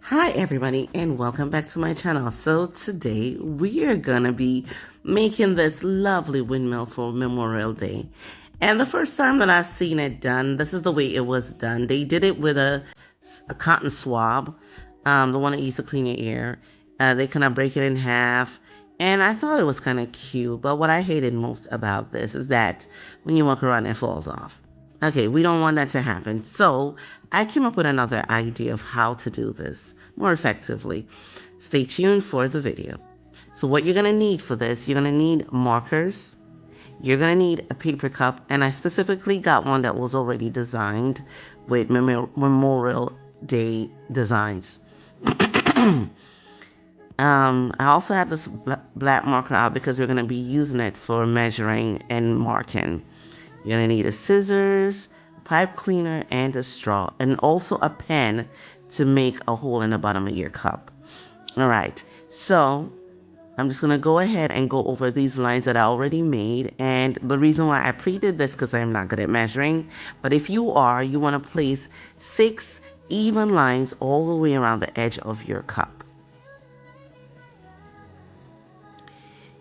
Hi everybody and welcome back to my channel. So today we are gonna be making this lovely windmill for Memorial Day. And the first time that I've seen it done, this is the way it was done. They did it with a cotton swab, the one that used to clean your ear. They kind of break it in half. And I thought it was kind of cute, but what I hated most about this is that when you walk around it falls off. Okay, we don't want that to happen. So I came up with another idea of how to do this more effectively. Stay tuned for the video. So what you're going to need for this, you're going to need markers. You're going to need a paper cup. And I specifically got one that was already designed with Memorial Day designs. I also have this black marker out because we're going to be using it for measuring and marking. You're going to need a scissors, pipe cleaner, and a straw, and also a pen to make a hole in the bottom of your cup. All right, so I'm just going to go ahead and go over these lines that I already made. And the reason why I pre-did this because I'm not good at measuring. But if you are, you want to place 6 even lines all the way around the edge of your cup.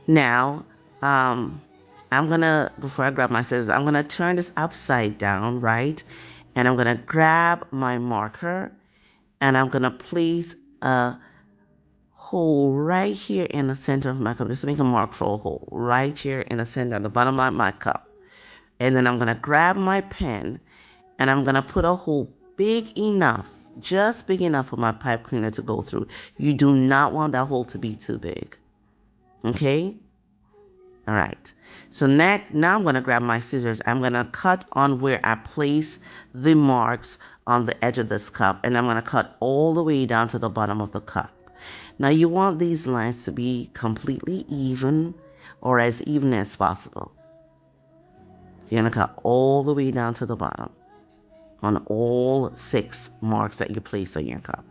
Now, I'm gonna, before I grab my scissors, I'm gonna turn this upside down, right? And I'm gonna grab my marker and I'm gonna place a hole right here in the center of my cup. Just make a mark for a hole right here in the center, at the bottom of my cup. And then I'm gonna grab my pen and I'm gonna put a hole big enough, just big enough for my pipe cleaner to go through. You do not want that hole to be too big. Okay? All right, so now I'm going to grab my scissors. I'm going to cut on where I place the marks on the edge of this cup, and I'm going to cut all the way down to the bottom of the cup. Now you want these lines to be completely even or as even as possible. You're going to cut all the way down to the bottom on all 6 marks that you place on your cup.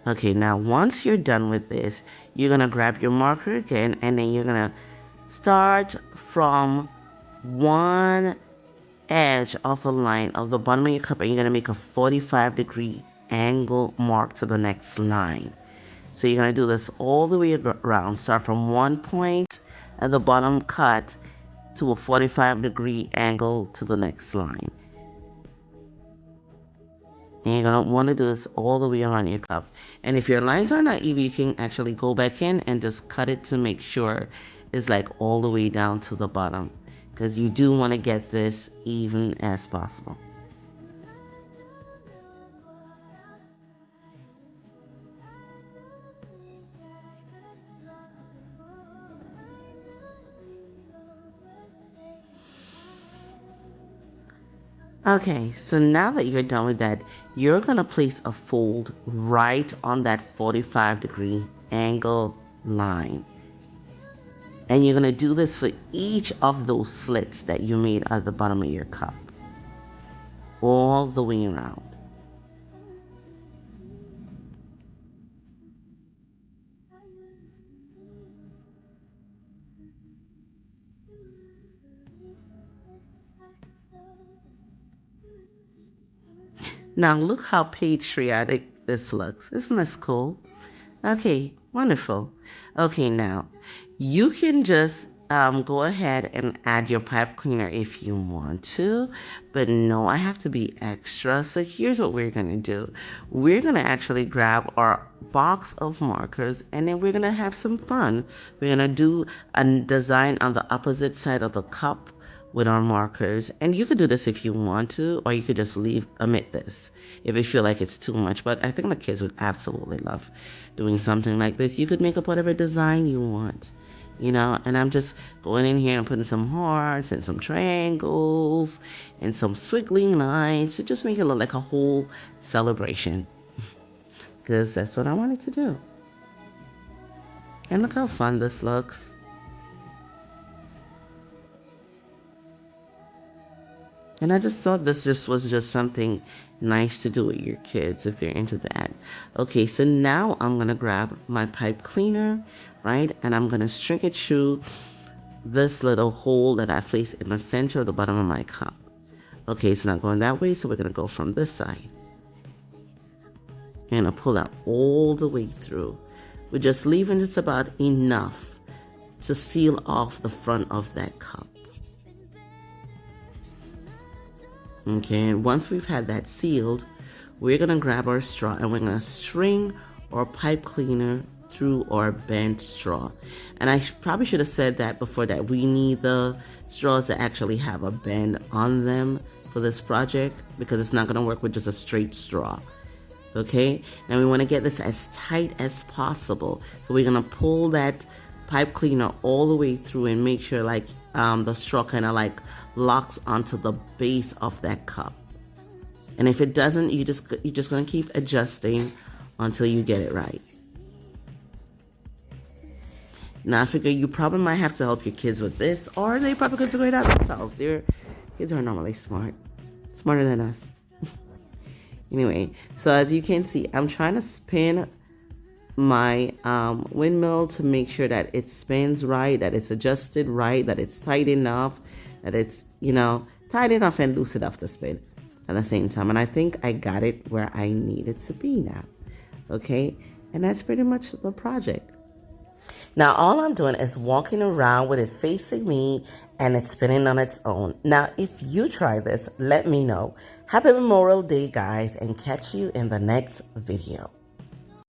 Okay, now once you're done with this, you're going to grab your marker again, and then you're going to start from one edge of a line of the bottom of your cup, and you're going to make a 45-degree angle mark to the next line. So you're going to do this all the way around. Start from one point at the bottom cut to a 45-degree angle to the next line. And you're going to want to do this all the way around your cup. And if your lines are not even, you can actually go back in and just cut it to make sure it's like all the way down to the bottom. Because you do want to get this even as possible. Okay, so now that you're done with that, you're going to place a fold right on that 45-degree angle line. And you're going to do this for each of those slits that you made at the bottom of your cup, all the way around. Now look how patriotic this looks. Isn't this cool? Okay, wonderful. Okay, now you can just go ahead and add your pipe cleaner if you want to, but no, I have to be extra. So here's what we're gonna do. We're gonna actually grab our box of markers and then we're gonna have some fun. We're gonna do a design on the opposite side of the cup with our markers, and you could do this if you want to, or you could just omit this if you feel like it's too much. But I think the kids would absolutely love doing something like this. You could make up whatever design you want, and I'm just going in here and putting some hearts and some triangles and some squiggly lines to just make it look like a whole celebration, because that's what I wanted to do. And look how fun this looks. And I just thought this just was just something nice to do with your kids if they're into that. Okay, so now I'm gonna grab my pipe cleaner, right? And I'm gonna string it through this little hole that I placed in the center of the bottom of my cup. Okay, it's not going that way, so we're gonna go from this side. And I'll pull that all the way through. We're just leaving just about enough to seal off the front of that cup. Okay, and once we've had that sealed, we're gonna grab our straw and we're gonna string our pipe cleaner through our bent straw. And I probably should have said that before, that we need the straws to actually have a bend on them for this project, because it's not gonna work with just a straight straw. Okay, and we want to get this as tight as possible, so we're gonna pull that pipe cleaner all the way through and make sure like the straw kind of like locks onto the base of that cup. And if it doesn't, you're just gonna keep adjusting until you get it right. Now I figure you probably might have to help your kids with this, or they probably could figure it out themselves. Their kids are normally smarter than us. Anyway, so as you can see, I'm trying to spin my windmill to make sure that it spins right, that it's adjusted right, that it's tight enough, that it's, tight enough and loose enough to spin at the same time. And I think I got it where I need it to be now. Okay, and that's pretty much the project. Now all I'm doing is walking around with it facing me and it's spinning on its own. Now if you try this, let me know. Happy Memorial Day, guys, and catch you in the next video.